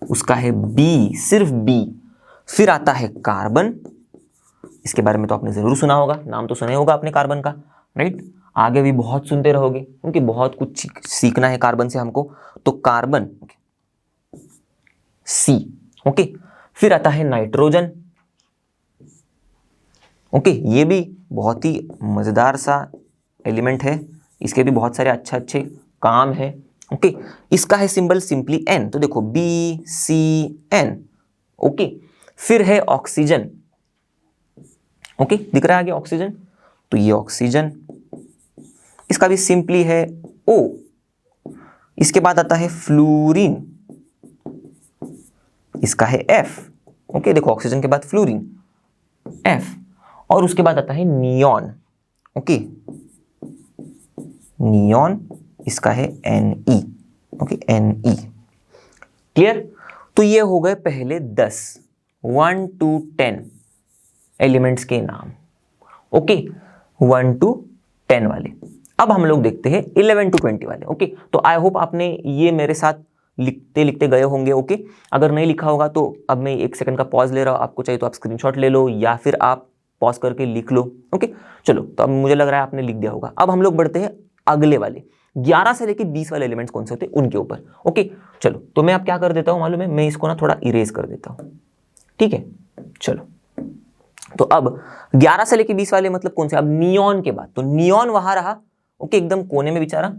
उसका है बी, सिर्फ बी। फिर आता है कार्बन, इसके बारे में तो आपने जरूर सुना होगा, नाम तो सुना होगा आपने कार्बन का, राइट। आगे भी बहुत सुनते रहोगे, क्योंकि बहुत कुछ सीखना है कार्बन से हमको। तो कार्बन सी। ओके, फिर आता है नाइट्रोजन। ओके, ये भी बहुत ही मजेदार सा एलिमेंट है, इसके भी बहुत सारे अच्छे काम है। ओके, इसका है सिंबल सिंपली N, तो देखो BCN। ओके, फिर है ऑक्सीजन। ओके, दिख रहा है आगे ऑक्सीजन, तो ये ऑक्सीजन, इसका भी सिंपली है O। इसके बाद आता है फ्लोरीन, इसका है F। ओके, देखो ऑक्सीजन के बाद फ्लोरीन F, और उसके बाद आता है नियॉन। ओके, नियॉन, इसका है Ne। Okay, Ne, clear. तो ये हो गए पहले 10, 1 to 10 एलिमेंट्स के नाम। ओके, 1 to 10 वाले। अब हम लोग देखते हैं 11 to 20 वाले। ओके, तो आई होप आपने ये मेरे साथ लिखते गए होंगे। ओके, अगर नहीं लिखा होगा तो अब मैं 1 सेकंड का पॉज ले रहा हूं, आपको चाहिए तो आप स्क्रीनशॉट ले लो, या फिर आप पॉज करके लिख लो। ओके, चलो, तो अब मुझे लग रहा है आपने लिख दिया होगा। अब हम लोग बढ़ते हैं अगले वाले 11 से लेके 20 वाले एलिमेंट्स कौन से होते हैं उनके ऊपर। ओके, चलो, तो मैं अब क्या कर देता हूं मालूम है, मैं इसको ना थोड़ा इरेज कर देता हूं, ठीक है। चलो, तो अब 11 से लेके 20 वाले मतलब कौन से, अब नियॉन के बाद, तो नियॉन वहां रहा। ओके, एकदम कोने में बेचारा।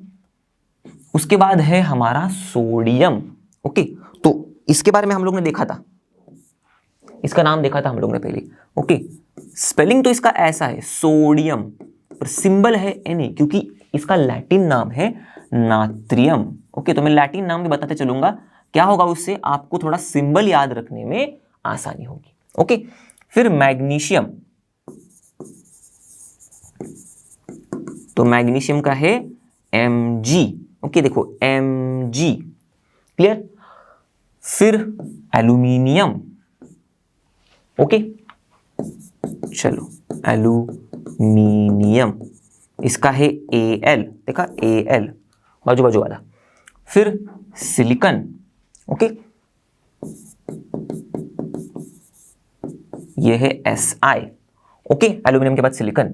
उसके बाद है हमारा सोडियम। ओके, तो इसके बारे में हम लोग ने देखा था, इसका नाम देखा था हम लोग ने पहले। ओके, स्पेलिंग तो इसका ऐसा है सोडियम, पर सिंबल है Na, क्योंकि इसका लैटिन नाम है नात्रियम। ओके, तो मैं लैटिन नाम भी बताते चलूंगा, क्या होगा उससे आपको थोड़ा सिंबल याद रखने में आसानी होगी। ओके, फिर मैग्नीशियम, तो मैग्नीशियम का है Mg। ओके, देखो Mg, क्लियर। फिर एल्यूमिनियम, ओके चलो एल्यूमिनियम, इसका है Al, देखा Al बाजू बाजू वाला। फिर सिलिकॉन, ओके ये है Si, ओके एल्यूमिनियम के बाद सिलिकॉन।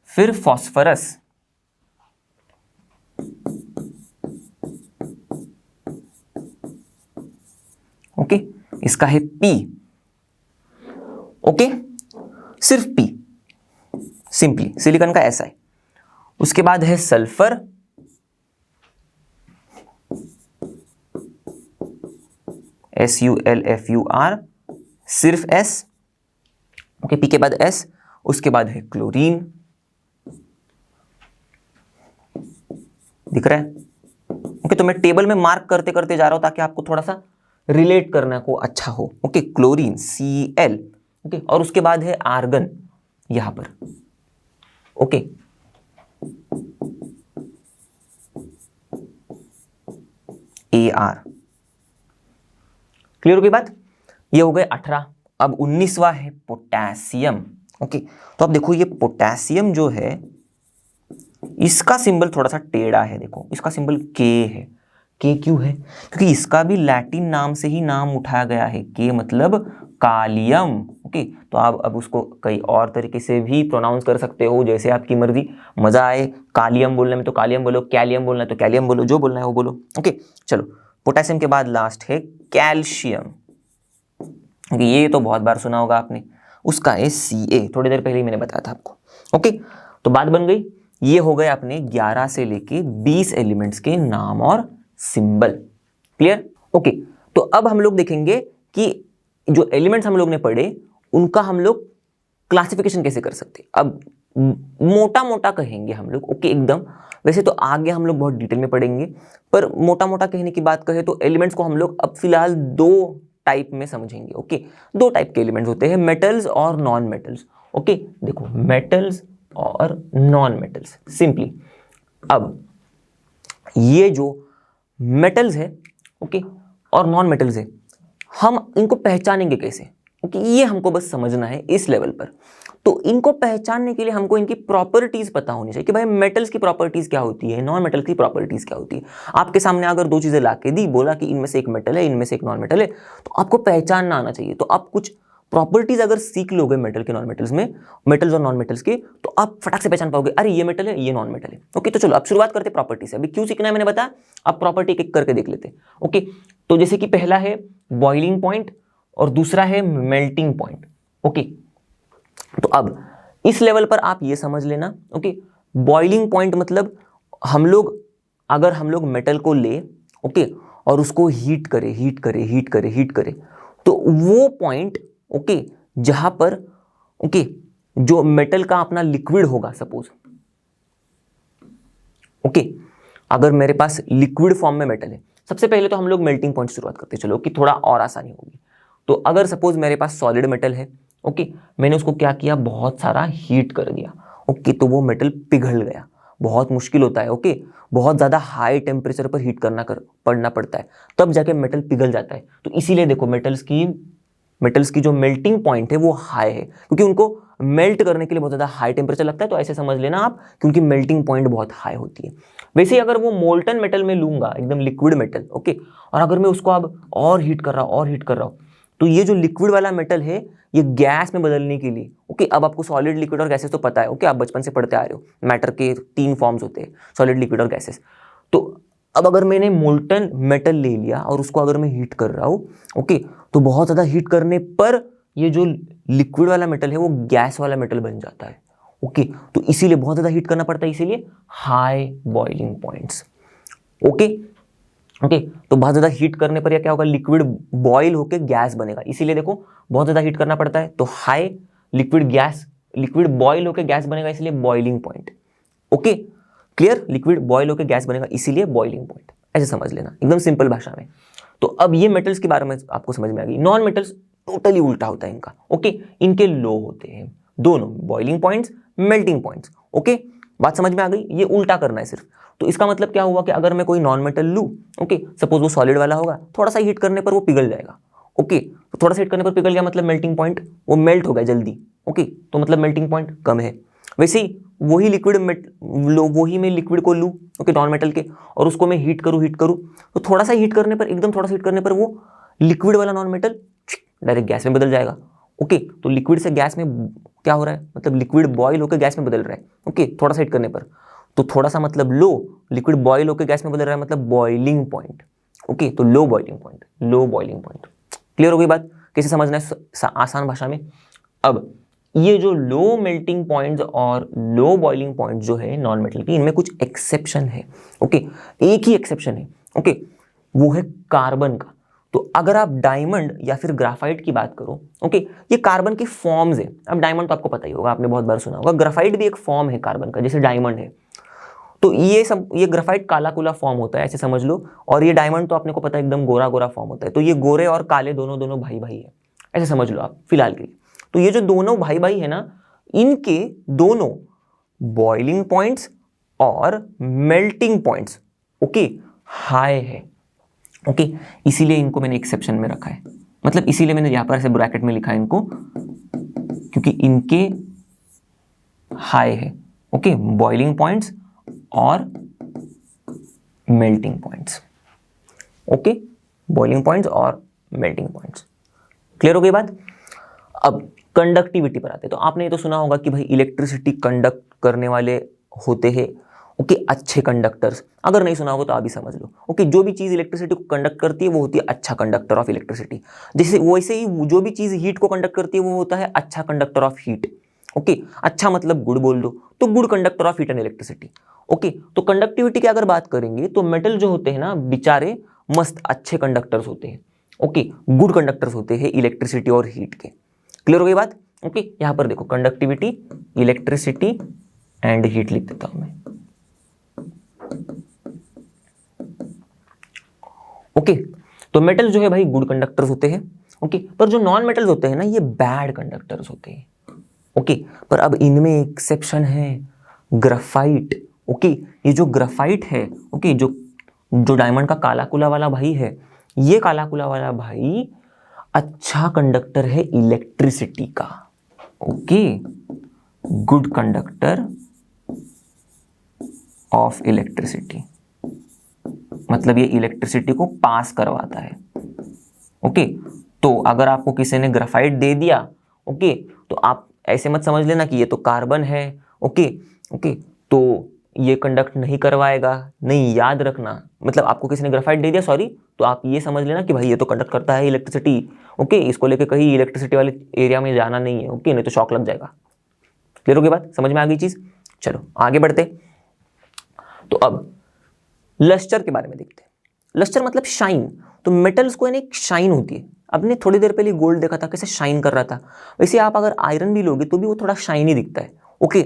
फिर फॉस्फोरस, ओके इसका है P, ओके सिर्फ P, सिंपली सिलिकॉन का Si। उसके बाद है सल्फर, SuLFur, सिर्फ S, ओके P के बाद S। उसके बाद है क्लोरीन, दिख रहा है, ओके तो मैं टेबल में मार्क करते करते जा रहा हूं ताकि आपको थोड़ा सा रिलेट करने को अच्छा हो, ओके क्लोरीन Cl, ओके और उसके बाद है आर्गन यहां पर, ओके Ar, क्लियर हो गई बात। ये हो गए 18। अब 19वां है पोटेशियम, ओके तो अब देखो ये पोटेशियम जो है इसका सिंबल थोड़ा सा टेढ़ा है, देखो इसका सिंबल K है। K क्यों है? क्योंकि इसका भी लैटिन नाम से ही नाम उठाया गया है, K मतलब कालियम, ओके तो आप अब उसको कई और तरीके से भी प्रोनाउंस कर सकते हो, जैसे आपकी मर्जी, मजा आए कालियम बोलने में तो कालियम बोलो, कैलियम बोलना है तो कैलियम बोलो, जो बोलना है वो बोलो, ओके चलो। पोटेशियम के बाद लास्ट है कैल्शियम, ये तो बहुत बार सुना होगा आपने, उसका है Ca, थोड़ी देर पहले ही मैंने बताया था आपको, ओके तो बात बन गई। ये हो गए अपने 11 से लेके 20 एलिमेंट्स के नाम और सिंबल, क्लियर, ओके तो अब हम लोग देखेंगे कि जो एलिमेंट्स हम लोग ने पढ़े उनका हम लोग क्लासिफिकेशन कैसे कर सकते हैं। अब मोटा मोटा कहेंगे हम लोग, ओके एकदम, वैसे तो आगे हम लोग बहुत डिटेल में पढ़ेंगे, पर मोटा मोटा कहने की बात कहे तो एलिमेंट्स को हम लोग अब फिलहाल दो टाइप में समझेंगे, ओके दो टाइप के एलिमेंट्स होते हैं, मेटल्स और नॉन मेटल्स, ओके देखो मेटल्स और नॉन मेटल्स सिंपली। अब ये जो मेटल्स है, ओके और नॉन मेटल्स है, हम इनको पहचानेंगे कैसे, ओके ये हमको बस समझना है इस लेवल पर। तो इनको पहचानने के लिए हमको इनकी प्रॉपर्टीज पता होनी चाहिए कि भाई मेटल्स की प्रॉपर्टीज क्या होती है, नॉन मेटल्स की प्रॉपर्टीज क्या होती है। आपके सामने अगर दो चीजें लाके दी, बोला कि इनमें से एक मेटल है, इनमें से एक नॉन मेटल है, तो आपको पहचानना आना चाहिए। तो आप कुछ प्रॉपर्टीज अगर सीख लोगे मेटल के, नॉन मेटल्स में, मेटल्स और नॉन मेटल्स के, तो आप फटाक से पहचान पाओगे, अरे ये मेटल है, ये नॉन मेटल है, ओके तो चलो अब शुरुआत करते प्रॉपर्टी से। अभी क्यों सीखना है मैंने बताया, अब प्रॉपर्टी एक एक करके देख लेते, ओके तो जैसे कि पहला है बॉइलिंग पॉइंट और दूसरा है मेल्टिंग पॉइंट, ओके तो अब इस लेवल पर आप ये समझ लेना, ओके बॉइलिंग पॉइंट मतलब हम लोग अगर हम लोग मेटल को ले, ओके और उसको हीट करे, तो वो पॉइंट, ओके जहां पर, ओके जो मेटल का अपना लिक्विड होगा, सपोज, ओके अगर मेरे पास लिक्विड फॉर्म में मेटल है, सबसे पहले तो हम लोग मेल्टिंग पॉइंट शुरुआत करते हैं, चलो कि थोड़ा और आसानी होगी। तो अगर सपोज मेरे पास सॉलिड मेटल है, ओके मैंने उसको क्या किया, बहुत सारा हीट कर दिया, ओके तो वो मेटल पिघल गया, बहुत मुश्किल होता है, ओके बहुत ज्यादा हाई टेम्परेचर पर हीट पड़ना पड़ता है, तब जाके मेटल पिघल जाता है। तो इसीलिए देखो मेटल्स की जो मेल्टिंग पॉइंट है वो हाई है, क्योंकि उनको मेल्ट करने के लिए बहुत ज़्यादा हाई टेम्परेचर लगता है, तो ऐसे समझ लेना आप, क्योंकि मेल्टिंग पॉइंट बहुत हाई होती है। वैसे ही अगर वो मोल्टन मेटल में लूंगा, एकदम लिक्विड मेटल, ओके और अगर मैं उसको अब और हीट कर रहा हूँ, तो ये जो लिक्विड वाला मेटल है ये गैस में बदलने के लिए, ओके अब आपको सॉलिड, लिक्विड और गैसेस तो पता है, ओके आप बचपन से पढ़ते आ रहे हो, मैटर के 3 फॉर्म्स होते हैं, सॉलिड, लिक्विड और गैसेस। तो अब अगर मैंने मोल्टन मेटल ले लिया और उसको अगर मैं हीट कर रहा हूँ, ओके तो बहुत ज़्यादा हीट करने पर ये जो लिक्विड वाला मेटल है वो गैस वाला मेटल बन जाता है, ओके तो इसीलिए बहुत ज़्यादा हीट करना पड़ता है, इसीलिए हाई बॉइलिंग पॉइंट्स, ओके तो बहुत ज़्यादा हीट करने पर क्या होगा, लिक्विड बॉयल होकर गैस बनेगा, इसीलिए देखो बहुत ज़्यादा हीट करना पड़ता है, तो हाई लिक्विड बॉयल होकर गैस बनेगा, इसलिए boiling point, okay clear, liquid boil होकर गैस बनेगा इसीलिए बॉइलिंग पॉइंट, ऐसे समझ लेना एकदम सिंपल भाषा में। तो अब ये मेटल्स के बारे में आपको समझ में आ गई। नॉन मेटल्स टोटली उल्टा होता है इनका, ओके इनके लो होते हैं दोनों, boiling points, melting points, okay बात समझ में आ गई? ये उल्टा करना है सिर्फ। तो इसका मतलब क्या हुआ कि अगर मैं कोई नॉन मेटल लूँ, ओके, सपोज वो सॉलिड वाला होगा, थोड़ा सा हीट करने पर वो पिघल जाएगा, ओके, तो थोड़ा सा हीट करने पर पिघल गया मतलब मेल्टिंग पॉइंट वो मेल्ट हो गया जल्दी, ओके, तो मतलब मेल्टिंग पॉइंट कम है। वैसे ही वही वही मैं लिक्विड को लूँ, ओके, नॉन मेटल के, और उसको मैं हीट करूँ तो थोड़ा सा हीट करने पर, एकदम थोड़ा सा हीट करने पर वो लिक्विड वाला नॉन मेटल डायरेक्ट गैस में बदल जाएगा, ओके। तो लिक्विड से गैस में क्या हो रहा है, मतलब लिक्विड बॉयल होकर गैस में बदल रहा है, ओके, थोड़ा सा हीट करने पर। तो थोड़ा सा मतलब लो, लिक्विड बॉयल होकर गैस में बदल रहा है मतलब बॉइलिंग पॉइंट, ओके, तो लो बॉइलिंग पॉइंट। क्लियर हो गई बात? कैसे समझना है आसान भाषा में? अब ये जो लो मेल्टिंग पॉइंट्स और लो बॉइलिंग पॉइंट जो है नॉन मेटल की, इनमें कुछ एक्सेप्शन है, ओके, एक ही एक्सेप्शन है, ओके, वो है कार्बन का। तो अगर आप डायमंड या फिर ग्राफाइट की बात करो, ओके, ये कार्बन के फॉर्म्स है। अब डायमंड तो आपको पता ही होगा, आपने बहुत बार सुना होगा, ग्राफाइट भी एक फॉर्म है कार्बन का, जैसे डायमंड है। तो ये ग्राफाइट काला कुला फॉर्म होता है, ऐसे समझ लो, और ये डायमंड तो आपने को पता है एकदम गोरा गोरा फॉर्म होता है। तो ये गोरे और काले दोनों भाई भाई है, ऐसे समझ लो आप फिलहाल के लिए। तो ये जो दोनों भाई भाई है ना, इनके दोनों बॉइलिंग पॉइंट्स और मेल्टिंग पॉइंट्स, ओके, हाई है, ओके, इसीलिए इनको मैंने एक्सेप्शन में रखा है, मतलब इसीलिए मैंने यहां पर ऐसे ब्रैकेट में लिखा है इनको, क्योंकि इनके हाई है, ओके, बॉइलिंग पॉइंट्स और melting points, okay, boiling points और मेल्टिंग पॉइंट्स। क्लियर हो गई बात? अब कंडक्टिविटी पर आते हैं। तो आपने ये तो सुना होगा कि भाई इलेक्ट्रिसिटी कंडक्ट करने वाले होते हैं, ओके, अच्छे कंडक्टर्स। अगर नहीं सुना होगा तो आप भी समझ लो, ओके, जो भी चीज़ इलेक्ट्रिसिटी को कंडक्ट करती है वो होती है अच्छा कंडक्टर ऑफ इलेक्ट्रिसिटी। जैसे वैसे ही जो भी चीज़ हीट को कंडक्ट करती है वो होता है अच्छा कंडक्टर ऑफ हीट, ओके, अच्छा मतलब गुड बोल दो, तो good conductor of heat and electricity, okay. तो कंडक्टिविटी की अगर बात करेंगे तो मेटल जो होते हैं ना बेचारे मस्त अच्छे कंडक्टर्स होते हैं, ओके, गुड कंडक्टर्स होते हैं इलेक्ट्रिसिटी और हीट के। क्लियर हो गई बात? ओके, यहां पर देखो कंडक्टिविटी, इलेक्ट्रिसिटी एंड हीट लिख देता हूं मैं, ओके। तो मेटल जो है भाई गुड कंडक्टर्स होते हैं, ओके, पर जो नॉन मेटल्स होते हैं ना ये बैड कंडक्टर्स होते हैं, ओके। पर अब इनमें एक्सेप्शन है, ग्राफाइट, ओके, ये जो ग्राफाइट है, ओके, जो डायमंड का काला कुला वाला भाई है, ये काला कुला वाला भाई अच्छा कंडक्टर है इलेक्ट्रिसिटी का, okay, good conductor of electricity, मतलब ये इलेक्ट्रिसिटी को पास करवाता है, ओके। तो अगर आपको किसी ने ग्राफाइट दे दिया, ओके, तो आप ऐसे मत समझ लेना कि ये तो कार्बन है, ओके, ओके, तो ये कंडक्ट नहीं करवाएगा, नहीं, याद रखना, मतलब आपको किसी ने ग्राफाइट दे दिया, सॉरी, तो आप ये समझ लेना कि भाई ये तो कंडक्ट करता है इलेक्ट्रिसिटी, ओके, इसको लेके कहीं इलेक्ट्रिसिटी वाले एरिया में जाना नहीं है, ओके, नहीं तो शॉक लग जाएगा। क्लियर हो गई बात? समझ में आ गई चीज? चलो आगे बढ़ते। तो अब लस्टर के बारे में देखते हैं। लस्टर मतलब शाइन। तो मेटल्स को एक शाइन होती है। आपने थोड़ी देर पहले गोल्ड देखा था कैसे शाइन कर रहा था, वैसे आप अगर आयरन भी लोगे तो भी वो थोड़ा शाइनी दिखता है, ओके।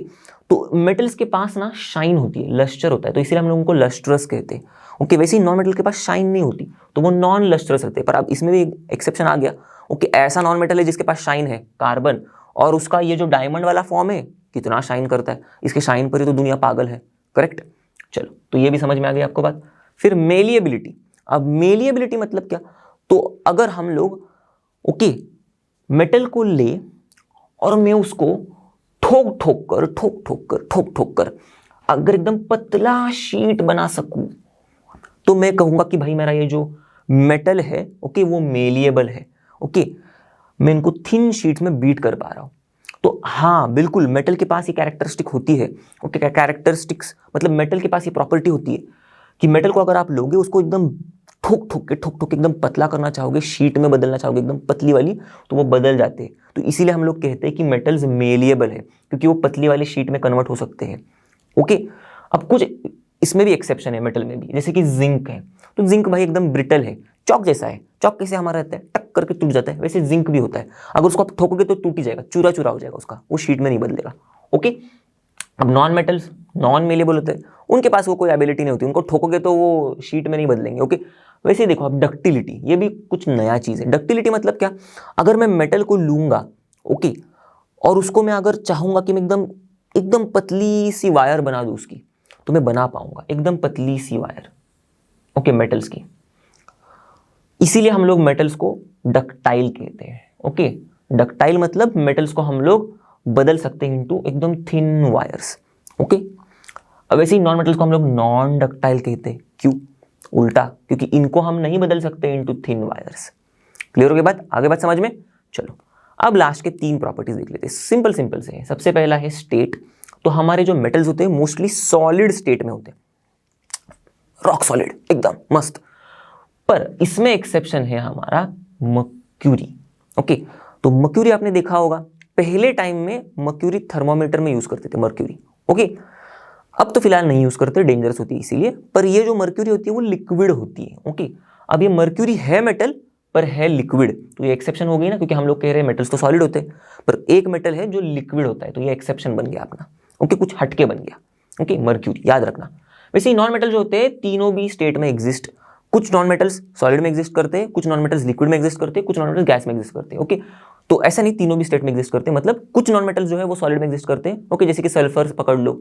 तो मेटल्स के पास ना शाइन होती है, लस्टर होता है, तो इसीलिए हम लोग उनको लस्ट्रस कहते हैं, ओके। वैसे ही नॉन मेटल के पास शाइन नहीं होती तो वो नॉन लस्ट्रस रहते हैं। पर अब इसमें भी एक्सेप्शन आ गया, ओके। ऐसा नॉन मेटल है जिसके पास शाइन है, कार्बन, और उसका ये जो डायमंड वाला फॉर्म है कितना शाइन करता है, इसके शाइन पर ही तो दुनिया पागल है, करेक्ट। चलो, तो ये भी समझ में आ गई आपको बात। फिर मेलिएबिलिटी। अब मेलिएबिलिटी मतलब क्या? तो अगर हम लोग, ओके, मेटल को ले और मैं उसको ठोक ठोक कर अगर एकदम पतला शीट बना सकूं तो मैं कहूंगा कि भाई मेरा ये जो मेटल है, ओके, वो मेलिएबल है, ओके। मैं इनको थिन शीट में बीट कर पा रहा हूं। तो हाँ बिल्कुल, मेटल के पास ये कैरेक्टरिस्टिक होती है, ओके। कैरेक्टरिस्टिक्स मतलब मेटल के पास ये प्रॉपर्टी होती है कि मेटल को अगर आप लोगे, उसको एकदम ठोक ठोक के एकदम पतला करना चाहोगे, शीट में बदलना चाहोगे एकदम पतली वाली, तो वो बदल जाते हैं। तो इसीलिए हम लोग कहते हैं कि मेटल्स मेलिएबल है, क्योंकि वो पतली वाली शीट में कन्वर्ट हो सकते हैं, ओके। अब कुछ इसमें भी एक्सेप्शन है मेटल में भी, जैसे कि जिंक है। तो जिंक भाई एकदम ब्रिटल है, चौक जैसा है। चौक कैसे हमारा रहता है, टक करके टूट जाता है, वैसे जिंक भी होता है। अगर उसको आप ठोकोगे तो टूट ही जाएगा, चूरा चूरा हो जाएगा उसका, वो शीट में नहीं बदलेगा, ओके। अब नॉन मेटल्स नॉन मेलेबल होते हैं, उनके पास वो कोई एबिलिटी नहीं होती, उनको ठोकोगे तो वो शीट में नहीं बदलेंगे, ओके। वैसे ही देखो अब डक्टिलिटी, ये भी कुछ नया चीज़ है। डक्टिलिटी मतलब क्या? अगर मैं मेटल को लूंगा, ओके, और उसको मैं अगर चाहूंगा कि मैं एकदम एकदम पतली सी वायर बना दूं उसकी, तो मैं बना पाऊंगा एकदम पतली सी वायर, ओके, मेटल्स की। इसीलिए हम लोग मेटल्स को डक्टाइल कहते हैं, ओके। डक्टाइल मतलब मेटल्स को हम लोग बदल सकते हैं इनटू एकदम थिन वायर्स, ओके। अब वैसे ही नॉन मेटल्स को हम लोग नॉन डक्टाइल कहते हैं, क्यों? उल्टा, क्योंकि इनको हम नहीं बदल सकते इनटू थिन वायर्स। क्लियर हो गई बात? आगे बात समझ में? चलो अब लास्ट के 3 प्रॉपर्टीज देख लेते हैं, सिंपल सिंपल से। सबसे पहला है स्टेट। तो हमारे जो मेटल्स होते हैं मोस्टली सॉलिड स्टेट में होते हैं, रॉक सॉलिड एकदम मस्त। पर इसमें एक्सेप्शन है हमारा मर्क्यूरी, ओके। तो मर्क्यूरी आपने देखा होगा, पहले टाइम में मर्क्यूरी थर्मोमीटर में यूज करते थे, मर्क्यूरी, ओके। अब तो फिलहाल नहीं यूज करते, डेंजरस होती है इसीलिए। पर ये जो मर्क्यूरी होती है वो लिक्विड होती है, ओके। अब ये मर्क्यूरी है मेटल पर है लिक्विड, तो ये एक्सेप्शन हो गई ना, क्योंकि हम लोग कह रहे हैं मेटल्स तो सॉलिड होते हैं, पर एक मेटल है जो लिक्विड होता है, तो ये एक्सेप्शन बन गया अपना, ओके। कुछ हटके बन गया, ओके, मर्क्यूरी, याद रखना। वैसे ही नॉन मेटल जो होते हैं तीनों भी स्टेट में एग्जिस्ट, कुछ नॉन मेटल्स सॉलिड में एग्जिस्ट करते हैं, कुछ नॉन मेटल्स लिक्विड में एग्जिस्ट करते हैं, कुछ नॉन मेटल्स गैस में एग्जिस्ट करते हैं, ओके। तो ऐसा नहीं तीनों भी स्टेट में एग्जिस्ट करते हैं, मतलब कुछ नॉन मेटल्स जो है वो सॉलिड में एग्जिस्ट करते हैं, ओके, जैसे कि सल्फर पकड़ लो,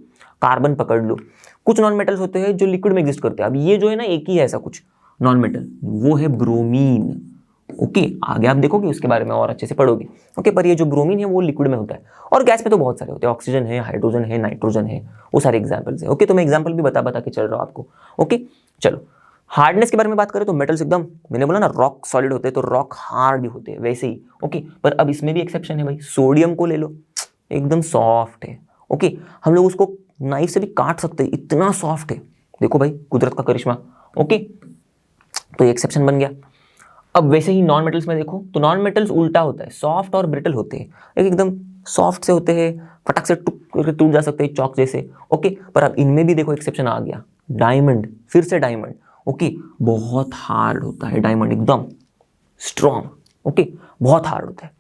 कार्बन पकड़ लो। कुछ नॉन मेटल्स होते हैं जो लिक्विड में एग्जिस्ट करते हैं। अब ये जो है ना एक ही है ऐसा कुछ नॉन मेटल, वो है ब्रोमीन, ओके। आगे आप देखोगे उसके बारे में और अच्छे से पढ़ोगे, ओके। पर ये जो ब्रोमीन है वो लिक्विड में होता है, और गैस में तो बहुत सारे होते हैं, ऑक्सीजन है, हाइड्रोजन है, नाइट्रोजन है, वो सारे एग्जाम्पल्स है, ओके। तो मैं एग्जाम्पल भी बता के चल रहा हूँ आपको, ओके। चलो हार्डनेस के बारे में बात करें तो मेटल्स एकदम, मैंने बोला ना रॉक सॉलिड होते हैं, तो रॉक हार्ड भी होते हैं वैसे ही, ओके। पर अब इसमें भी एक्सेप्शन है भाई, सोडियम को ले लो, एकदम सॉफ्ट है, ओके। हम लोग उसको नाइफ से भी काट सकते हैं, इतना सॉफ्ट है, देखो भाई कुदरत का करिश्मा, ओके। तो ये एक्सेप्शन बन गया। अब वैसे ही नॉन मेटल्स में देखो तो नॉन मेटल्स उल्टा होता है, सॉफ्ट और ब्रिटल होते हैं, एकदम सॉफ्ट से होते हैं, फटक से टूट जा सकते हैं चॉक जैसे, ओके। पर अब इनमें भी देखो एक्सेप्शन आ गया, डायमंड, फिर से डायमंड, ओके। बहुत हार्ड होता है डायमंड, एकदम स्ट्रॉन्ग, ओके, बहुत हार्ड होता है।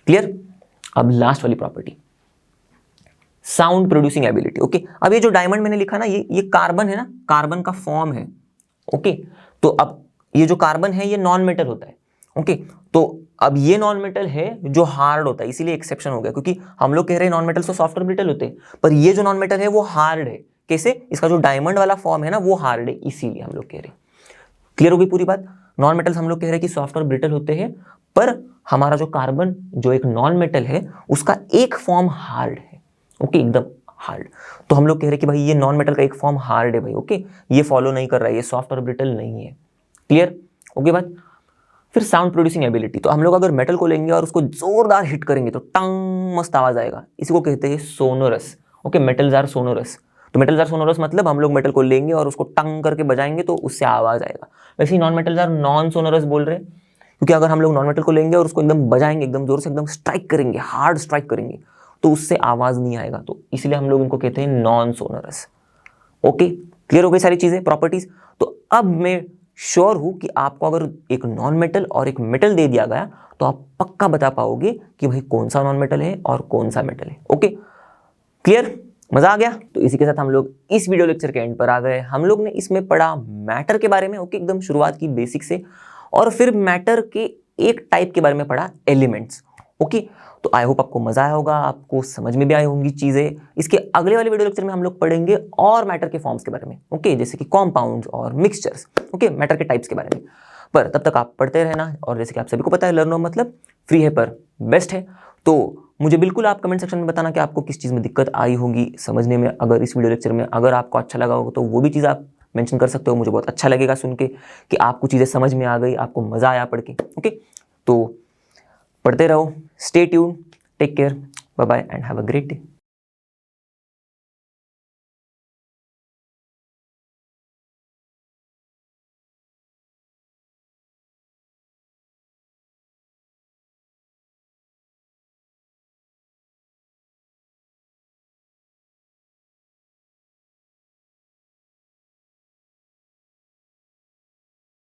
क्लियर? अब लास्ट वाली property, sound producing ability, okay. अब ये जो डायमंड मैंने लिखा ना, ये कार्बन है ना, कार्बन का फॉर्म है, ओके। तो अब ये जो कार्बन है ये नॉन मेटल होता है, ओके। तो अब ये नॉन मेटल है जो हार्ड होता है, इसीलिए एक्सेप्शन हो गया, क्योंकि हम लोग कह रहे हैं नॉन मेटल तो सॉफ्ट और ब्रिटल होते हैं, पर ये जो नॉन मेटल है वो हार्ड है। कैसे? इसका जो डायमंड वाला फॉर्म है ना वो हार्ड है, इसीलिए हम लोग कह रहे हैं। क्लियर हो गई पूरी बात? नॉन मेटल्स हम लोग कह रहे हैं कि सॉफ्ट और ब्रिटल होते हैं, पर हमारा जो कार्बन जो एक नॉन मेटल है उसका एक फॉर्म हार्ड है, ओके, एकदम हार्ड। तो हम लोग कह रहे हैं कि भाई ये नॉन मेटल का एक फॉर्म हार्ड है भाई, ओके, ये फॉलो नहीं कर रहा है, ये सॉफ्ट और ब्रिटल नहीं है। क्लियर हो गई बात? फिर साउंड प्रोड्यूसिंग एबिलिटी, तो हम लोग अगर मेटल को लेंगे और उसको जोरदार हिट करेंगे तो टंग मस्त आवाज आएगा, इसी को कहते हैं sonorous, okay. Metals are sonorous, तो मेटल्स आर सोनोरस मतलब हम लोग मेटल को लेंगे और उसको टंग करके बजाएंगे तो उससे आवाज आएगा। वैसे ही non metals are non sonorous बोल रहे हैं, क्योंकि अगर हम लोग नॉन मेटल को लेंगे और उसको एकदम बजाएंगे, एकदम जोर से एकदम स्ट्राइक करेंगे, हार्ड स्ट्राइक करेंगे, तो उससे आवाज नहीं आएगा, तो इसलिए हम लोग इनको कहते हैं नॉन सोनोरस, ओके। क्लियर हो गई सारी चीजें, प्रॉपर्टीज? तो अब मैं श्योर हूं कि आपको अगर एक नॉन मेटल और एक मेटल दे दिया गया तो आप पक्का बता पाओगे कि भाई कौन सा नॉन मेटल है और कौन सा मेटल है, ओके। क्लियर? मजा आ गया? तो इसी के साथ हम लोग इस वीडियो लेक्चर के एंड पर आ गए। हम लोग ने इसमें पढ़ा मैटर के बारे में, ओके, एकदम शुरुआत की बेसिक से, और फिर मैटर के एक टाइप के बारे में पढ़ा, एलिमेंट्स, ओके। तो आई होप आपको मजा आया होगा, आपको समझ में भी आई होंगी चीजें। इसके अगले वाले वीडियो लेक्चर में हम लोग पढ़ेंगे और मैटर के फॉर्म्स के बारे में, ओके, जैसे कि कॉम्पाउंड्स और मिक्सचर्स, ओके, मैटर के टाइप्स के बारे में। पर तब तक आप पढ़ते रहना, और जैसे कि आप सभी को पता है लर्नो मतलब फ्री है पर बेस्ट है। तो मुझे बिल्कुल आप कमेंट सेक्शन में बताना कि आपको किस चीज़ में दिक्कत आई होगी समझने में। अगर इस वीडियो लेक्चर में अगर आपको अच्छा लगा होगा तो वो भी चीज़ आप मेंशन कर सकते हो, मुझे बहुत अच्छा लगेगा सुन के कि आपको चीज़ें समझ में आ गई, आपको मज़ा आया पढ़ के, ओके। तो पढ़ते रहो, stay tuned, take care, bye bye and have a great day.